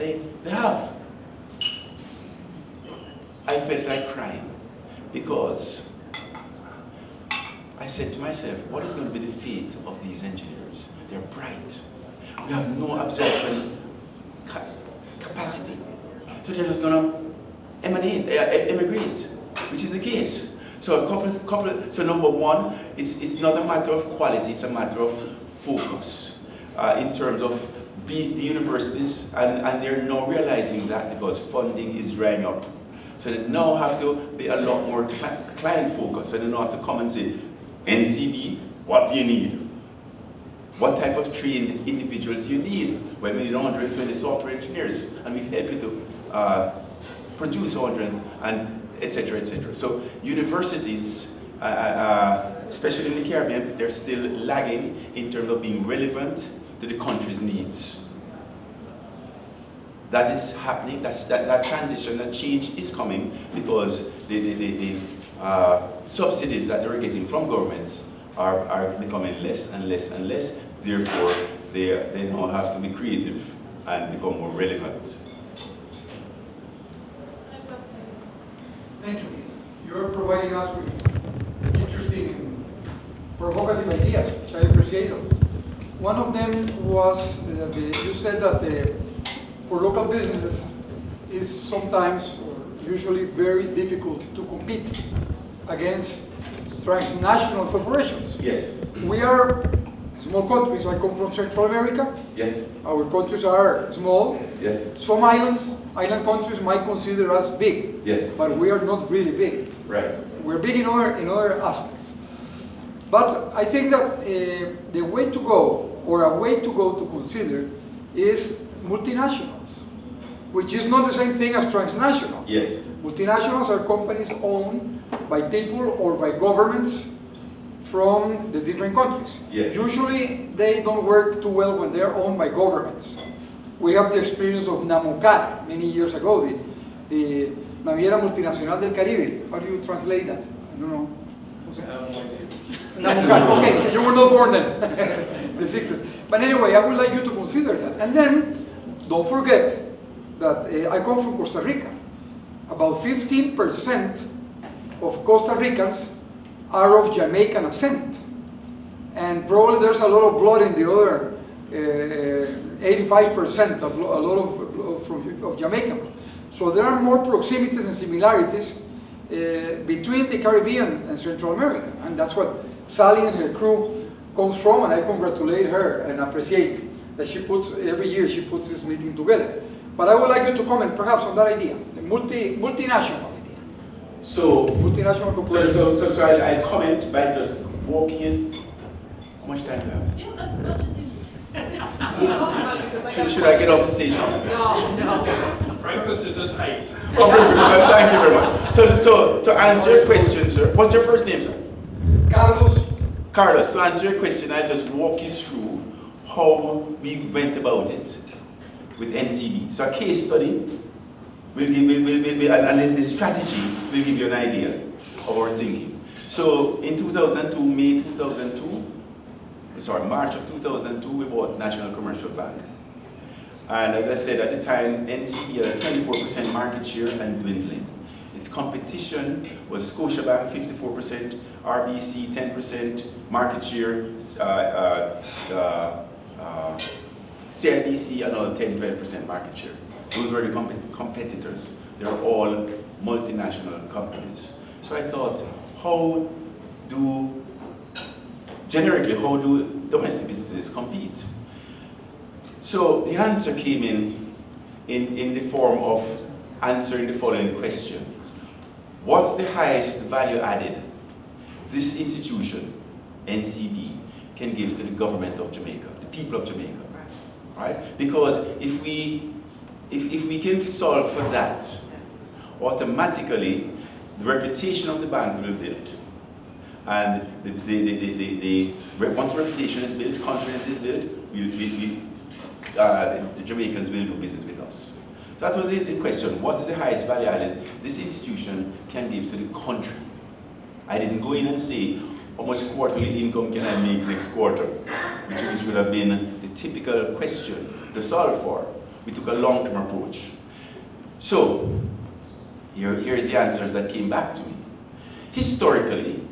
They have. I felt like crying because I said to myself, what is going to be the fate of these engineers? They're bright. We have no absorption capacity. So they're just going to emigrate, which is the case. So so number one, it's not a matter of quality, it's a matter of focus in terms of the universities, and they're now realizing that because funding is drying up. So they now have to be a lot more client focused. So they now have to come and say, NCB, what do you need? What type of trained individuals do you need? Well, we need 120 software engineers, and we help you to produce 100, and etc., etc. So universities, especially in the Caribbean, they're still lagging in terms of being relevant to the country's needs. That is happening, that transition, that change is coming because the subsidies that they're getting from governments are becoming less and less and less. Therefore, they now have to be creative and become more relevant. Thank you. You're providing us with interesting, provocative ideas, which I appreciate. One of them was that you said that for local businesses is sometimes or usually very difficult to compete against transnational corporations. Yes. We are a small country, so I come from Central America. Yes. Our countries are small. Yes. Some island countries might consider us big. Yes. But we are not really big. Right. We're big in other aspects. But I think that the way to go, or a way to go to consider, is multinationals, which is not the same thing as transnational. Yes. Multinationals are companies owned by people or by governments from the different countries. Yes. Usually they don't work too well when they're owned by governments. We have the experience of Namucar many years ago, the Naviera Multinacional del Caribe. How do you translate that? I don't know. Namucar, okay, you were not born then, the 60s. But anyway, I would like you to consider that. And then, don't forget that I come from Costa Rica. About 15% of Costa Ricans are of Jamaican ascent. And probably there's a lot of blood in the other 85%, a lot of Jamaican. So there are more proximities and similarities between the Caribbean and Central America. And that's what Sally and her crew comes from, and I congratulate her and appreciate that she puts, every year she puts this meeting together. But I would like you to comment perhaps on that idea, the multinational idea. So, multinational corporation. So I'll comment by just walking in. How much time do you have? Yeah, that's not just Should I get off the stage now? No. Breakfast is at 8. Oh, thank you very much. So to answer your question, sir, what's your first name, sir? Carlos. Carlos, to answer your question, I'll just walk you through how we went about it with NCB. So a case study and the strategy will give you an idea of our thinking. So in 2002, March of 2002, we bought National Commercial Bank. And as I said at the time, NCB had a 24% market share and dwindling. Its competition was Scotiabank, 54%, RBC, 10% market share, CIBC, another 10-12% market share. Those were the competitors. They were all multinational companies. So I thought, how do domestic businesses compete? So the answer came in the form of answering the following question. What's the highest value added this institution, NCB, can give to the government of Jamaica, the people of Jamaica? Right? Because if we can solve for that, automatically the reputation of the bank will be built. And once the reputation is built, confidence is built, the Jamaicans will do business with us. That was the question. What is the highest value added this institution can give to the country? I didn't go in and say, how much quarterly income can I make next quarter? Which would have been the typical question to solve for. We took a long-term approach. So, here's the answers that came back to me. Historically,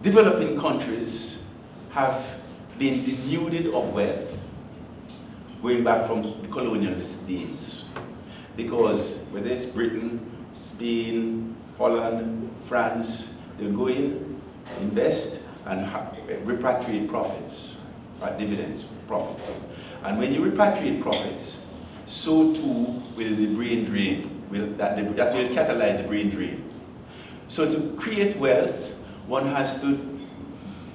developing countries have been denuded of wealth going back from the colonialist days. Because whether it's Britain, Spain, Holland, France, they'll go in, invest, and repatriate profits, dividends, profits. And when you repatriate profits, so too will the brain drain. That will catalyze the brain drain. So to create wealth, one has to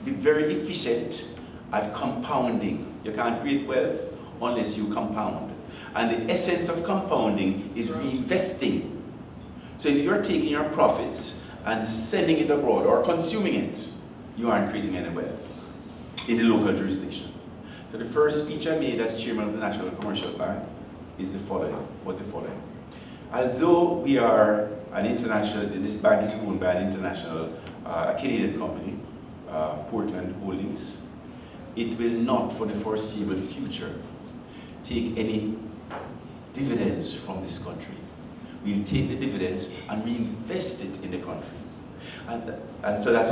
be very efficient at compounding. You can't create wealth unless you compound. And the essence of compounding is reinvesting. So if you're taking your profits and sending it abroad or consuming it, you aren't creating any wealth in the local jurisdiction. So the first speech I made as chairman of the National Commercial Bank was the following. Although we are an international, this bank is owned by an international, a Canadian company, Portland Holdings, it will not for the foreseeable future take any dividends from this country. We'll take the dividends and reinvest it in the country. And so that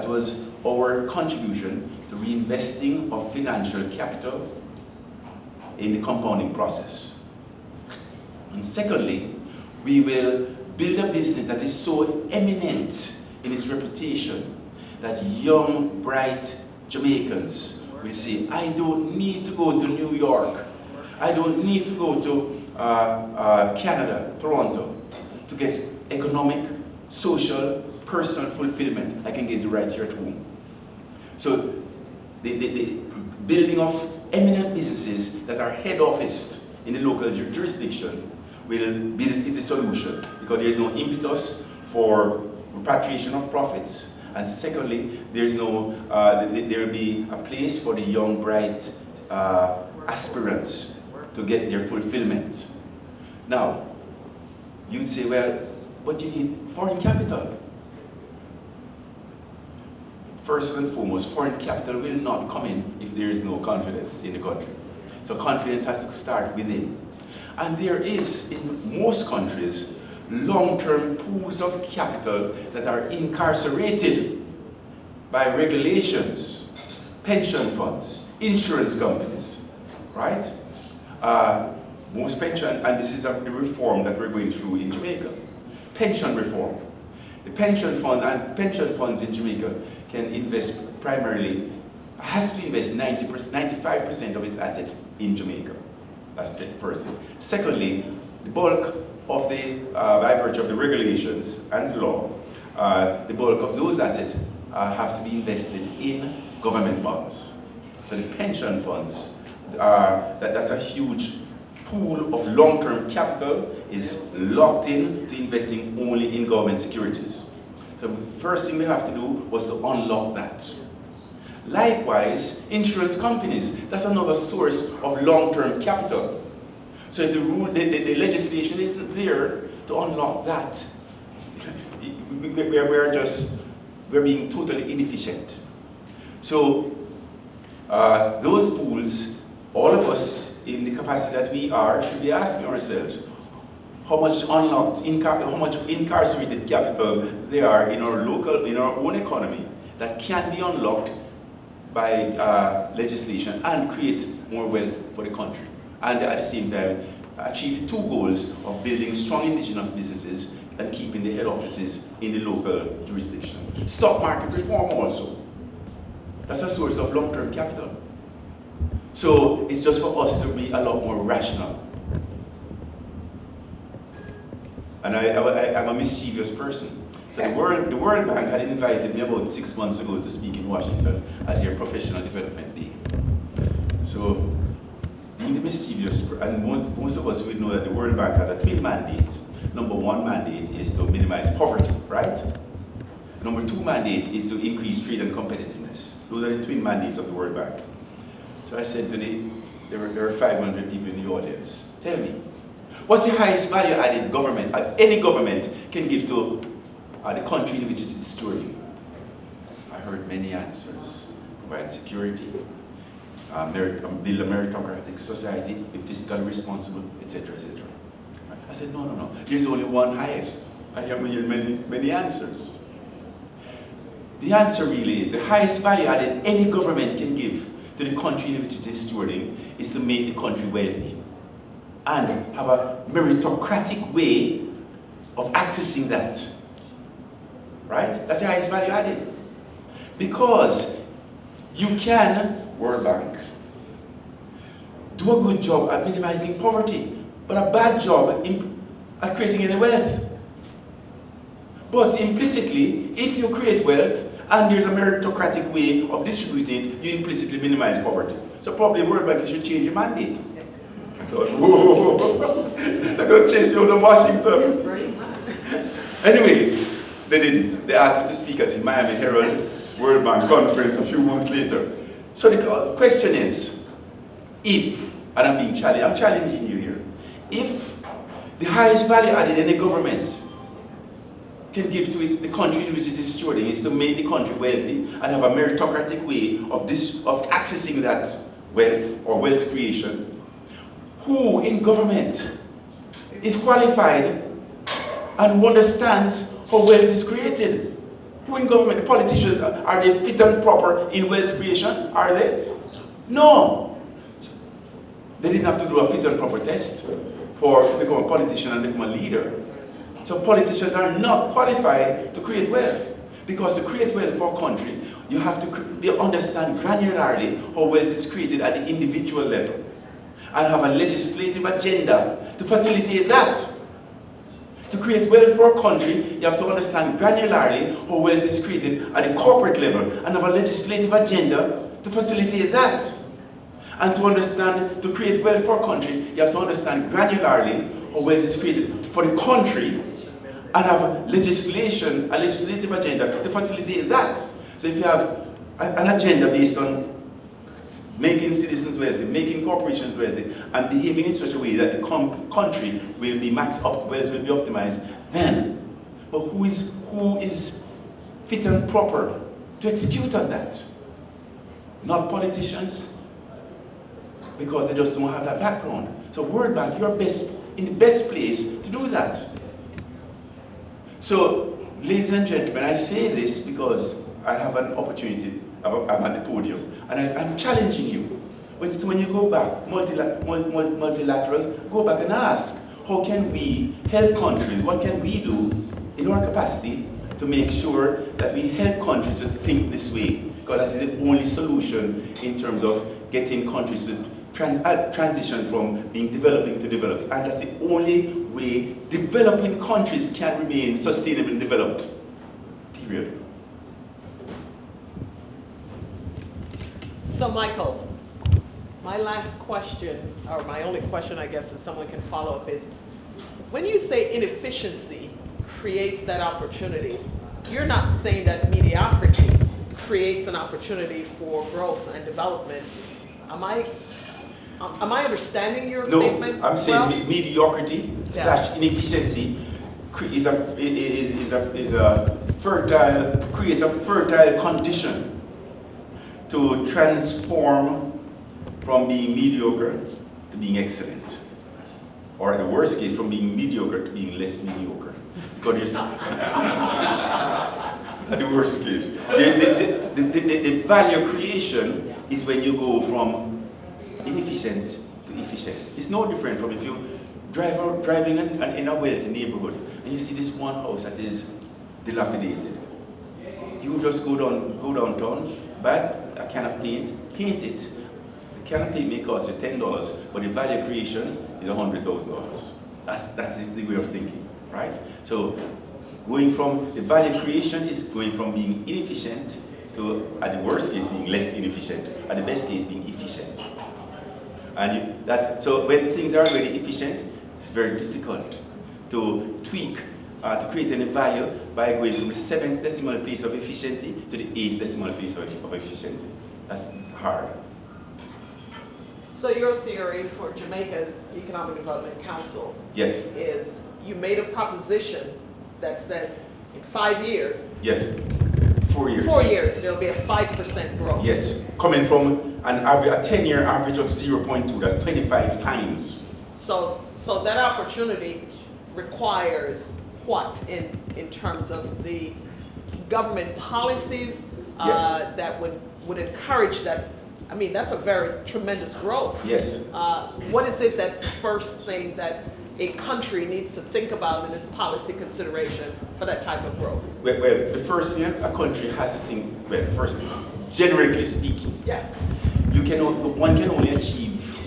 was our contribution to reinvesting of financial capital in the compounding process. And secondly, we will build a business that is so eminent in its reputation that young, bright Jamaicans will say, I don't need to go to New York. I don't need to go to Canada, Toronto, to get economic, social, personal fulfillment. I can get it right here at home. So the building of eminent businesses that are head officed in the local jurisdiction is the solution, because there is no impetus for repatriation of profits, and secondly, there will be a place for the young, bright aspirants to get their fulfillment. Now, you'd say, well, but you need foreign capital. First and foremost, foreign capital will not come in if there is no confidence in the country. So confidence has to start within. And there is, in most countries, long-term pools of capital that are incarcerated by regulations, pension funds, insurance companies, right? Most pension, and this is the reform that we're going through in Jamaica, pension reform. The pension fund and pension funds in Jamaica can invest primarily, has to invest 95% of its assets in Jamaica. That's the first thing. Secondly, the bulk of by virtue of the regulations and law, the bulk of those assets have to be invested in government bonds. So the pension funds, that's a huge pool of long-term capital is locked in to investing only in government securities. So the first thing we have to do was to unlock that. Likewise, insurance companies, that's another source of long-term capital. So if the legislation isn't there to unlock that, we're being totally inefficient. So those pools, all of us in the capacity that we are, should be asking ourselves, how much incarcerated capital there are in our own economy that can be unlocked by legislation and create more wealth for the country, and at the same time achieve the two goals of building strong indigenous businesses and keeping the head offices in the local jurisdiction. Stock market reform also, that's a source of long-term capital. So it's just for us to be a lot more rational. And I'm a mischievous person. So the World Bank had invited me about 6 months ago to speak in Washington at their Professional Development Day. So being the mischievous, and most of us would know that the World Bank has a twin mandate. Number one mandate is to minimize poverty, right? Number two mandate is to increase trade and competitiveness. Those are the twin mandates of the World Bank. So I said today, there are 500 people in the audience. Tell me, what's the highest value added any government can give to the country in which it is storing? I heard many answers. Provide security, build a meritocratic society, be fiscally responsible, etc., etc. I said, no, no, no. There's only one highest. I have many answers. The answer really is the highest value added any government can give to the country in which it is stewarding is to make the country wealthy and have a meritocratic way of accessing that. Right? That's the highest value added. Because you can, World Bank, do a good job at minimizing poverty, but a bad job at creating any wealth. But implicitly, if you create wealth and there's a meritocratic way of distributing it, you implicitly minimize poverty. So probably World Bank should change your mandate. I thought, whoa, they're going to chase you out of Washington. Anyway, they didn't. They asked me to speak at the Miami Herald World Bank conference a few months later. So the question is, if, and I'm challenging you here, if the highest value added in a government can give to it the country in which it is stewarding is to make the country wealthy and have a meritocratic way of accessing that wealth or wealth creation, who in government is qualified and understands how wealth is created? Who in government, the politicians, are they fit and proper in wealth creation? Are they? No. They didn't have to do a fit and proper test to become a politician and become a leader. So politicians are not qualified to create wealth. Because to create wealth for a country, you have to understand granularly how wealth is created at the individual level. And have a legislative agenda to facilitate that. To create wealth for a country, you have to understand granularly how wealth is created at the corporate level and have a legislative agenda to facilitate that. And to create wealth for a country, you have to understand granularly how wealth is created for the country and have a legislative agenda to facilitate that. So if you have an agenda based on making citizens wealthy, making corporations wealthy, and behaving in such a way that the country will be wealth will be optimized, then, but who is fit and proper to execute on that? Not politicians, because they just don't have that background. So World Bank, you're in the best place to do that. So, ladies and gentlemen, I say this because I have an opportunity. I'm at the podium, and I'm challenging you. When you go back, multilaterals, go back and ask, how can we help countries? What can we do in our capacity to make sure that we help countries to think this way? Because that is the only solution in terms of getting countries to transition from being developing to developed. And that's the only way developing countries can remain sustainable and developed. Period. So Michael, my last question, or my only question I guess, and someone can follow up, is when you say inefficiency creates that opportunity, you're not saying that mediocrity creates an opportunity for growth and development. Am I understanding your statement? No, I'm saying mediocrity / inefficiency creates a fertile condition to transform from being mediocre to being excellent. Or in the worst case, from being mediocre to being less mediocre. Because at the worst case. The value creation is when you go from inefficient to efficient. It's no different from if you driving in a wealthy neighborhood and you see this one house that is dilapidated. You just go downtown, buy a can of paint it. The can of paint may cost you $10, but the value creation is $100,000. That's the way of thinking, right? So going from the value creation is going from being inefficient to, at the worst case, being less inefficient. At the best case, being efficient. So when things are already efficient, it's very difficult to tweak, to create any value by going from the 7th decimal place of efficiency to the 8th decimal place of efficiency. That's hard. So your theory for Jamaica's Economic Development Council is you made a proposition that says in 5 years, yes, 4 years. 4 years, there'll be a 5% growth. Yes, coming from a 10-year average of 0.2, that's 25 times. So that opportunity requires what in terms of the government policies Yes. that would encourage that? I mean, that's a very tremendous growth. Yes. What is it that the first thing that a country needs to think about in its policy consideration for that type of growth? Well, the first thing a country has to think, well, first thing, generically speaking, Yeah. one can only achieve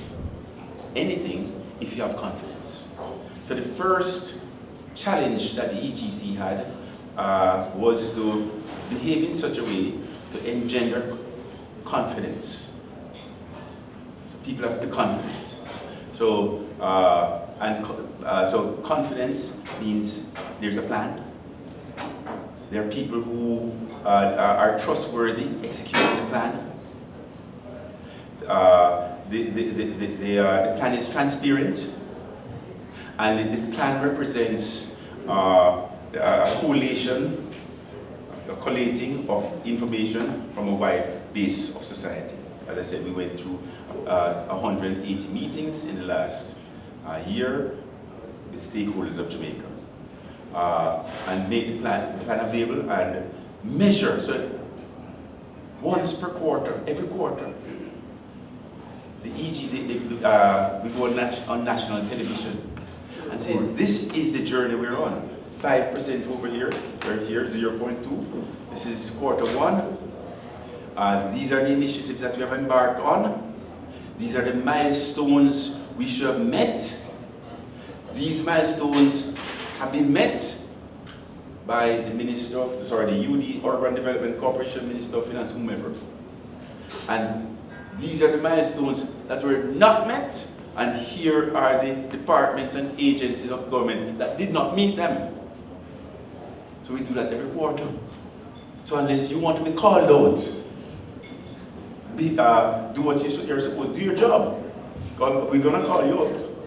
anything if you have confidence. So the first challenge that the EGC had was to behave in such a way to engender confidence. So people have to be confident. So so confidence means there's a plan. There are people who are trustworthy executing the plan. The plan is transparent, and the plan represents a collation, a collating of information from a wide base of society. As I said, we went through 180 meetings in the last year with stakeholders of Jamaica, and made the plan available and measure. So once per quarter, every quarter, we go on national television and say, this is the journey we're on. 5% over here, we're here, 0.2. This is quarter one. These are the initiatives that we have embarked on. These are the milestones we should have met. These milestones have been met by the Minister of, the UD, Urban Development Corporation, Minister of Finance, whomever. And these are the milestones that were not met, and here are the departments and agencies of government that did not meet them. So we do that every quarter. So unless you want to be called out, do what you're supposed to do, your job. We're going to call you out.